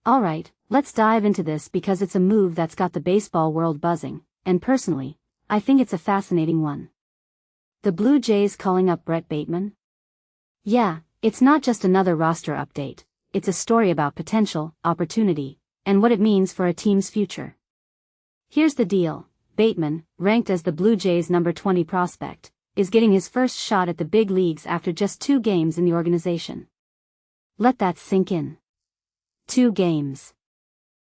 Alright, let's dive into this because it's a move that's got the baseball world buzzing, and personally, I think it's a fascinating one. The Blue Jays calling up Brett Bateman? Yeah, it's not just another roster update, it's a story about potential, opportunity, and what it means for a team's future. Here's the deal, Bateman, ranked as the Blue Jays' number 20 prospect, is getting his first shot at the big leagues after just 2 games in the organization. Let that sink in. 2 games.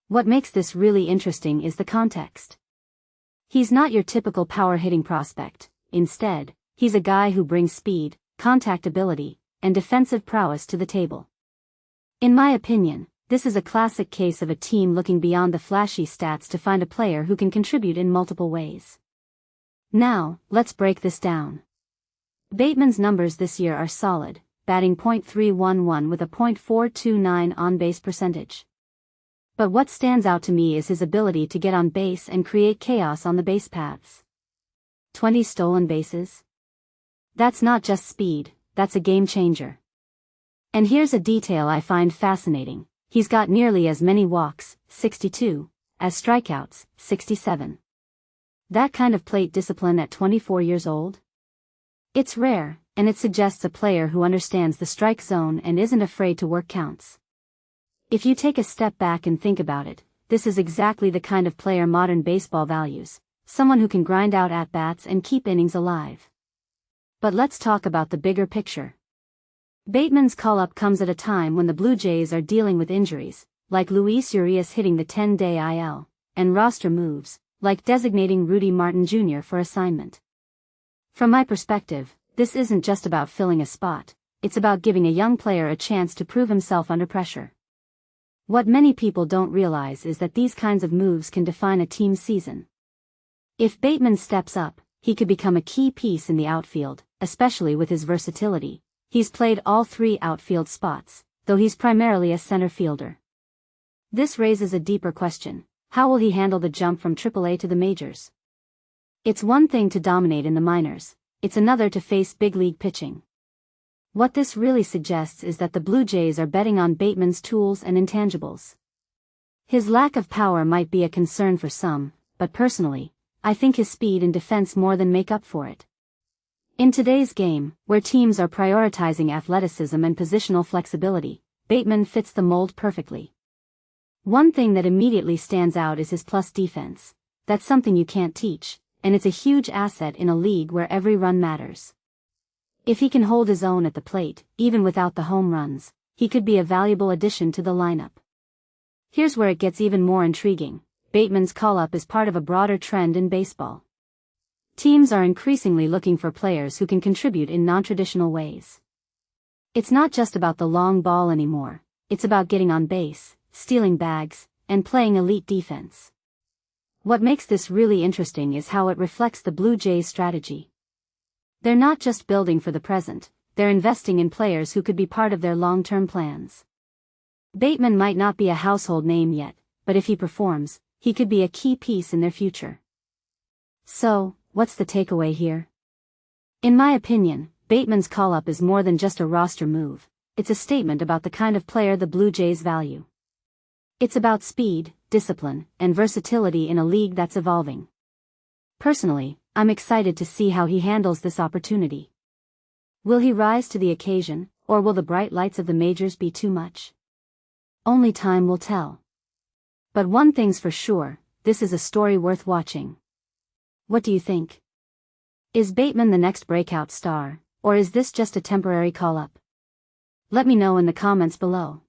What makes this really interesting is the context. He's not your typical power-hitting prospect. Instead, he's a guy who brings speed, contact ability, and defensive prowess to the table. In my opinion, this is a classic case of a team looking beyond the flashy stats to find a player who can contribute in multiple ways. Now, let's break this down. Bateman's numbers this year are solid, batting .311 with a .429 on-base percentage. But what stands out to me is his ability to get on base and create chaos on the base paths. 20 stolen bases? That's not just speed, that's a game changer. And here's a detail I find fascinating. He's got nearly as many walks, 62, as strikeouts, 67. That kind of plate discipline at 24 years old? It's rare, and it suggests a player who understands the strike zone and isn't afraid to work counts. If you take a step back and think about it, this is exactly the kind of player modern baseball values, someone who can grind out at-bats and keep innings alive. But let's talk about the bigger picture. Bateman's call-up comes at a time when the Blue Jays are dealing with injuries, like Luis Urías hitting the 10-day IL, and roster moves, like designating Rudy Martin Jr. for assignment. From my perspective, this isn't just about filling a spot, it's about giving a young player a chance to prove himself under pressure. What many people don't realize is that these kinds of moves can define a team's season. If Bateman steps up, he could become a key piece in the outfield, especially with his versatility. He's played all 3 outfield spots, though he's primarily a center fielder. This raises a deeper question. How will he handle the jump from AAA to the majors? It's one thing to dominate in the minors, it's another to face big league pitching. What this really suggests is that the Blue Jays are betting on Bateman's tools and intangibles. His lack of power might be a concern for some, but personally, I think his speed and defense more than make up for it. In today's game, where teams are prioritizing athleticism and positional flexibility, Bateman fits the mold perfectly. One thing that immediately stands out is his plus defense. That's something you can't teach, and it's a huge asset in a league where every run matters. If he can hold his own at the plate, even without the home runs, he could be a valuable addition to the lineup. Here's where it gets even more intriguing. Bateman's call-up is part of a broader trend in baseball. Teams are increasingly looking for players who can contribute in non-traditional ways. It's not just about the long ball anymore, it's about getting on base, stealing bags, and playing elite defense. What makes this really interesting is how it reflects the Blue Jays' strategy. They're not just building for the present, they're investing in players who could be part of their long-term plans. Bateman might not be a household name yet, but if he performs, he could be a key piece in their future. So, what's the takeaway here? In my opinion, Bateman's call-up is more than just a roster move, it's a statement about the kind of player the Blue Jays value. It's about speed, discipline, and versatility in a league that's evolving. Personally, I'm excited to see how he handles this opportunity. Will he rise to the occasion, or will the bright lights of the majors be too much? Only time will tell. But one thing's for sure, this is a story worth watching. What do you think? Is Bateman the next breakout star, or is this just a temporary call-up? Let me know in the comments below.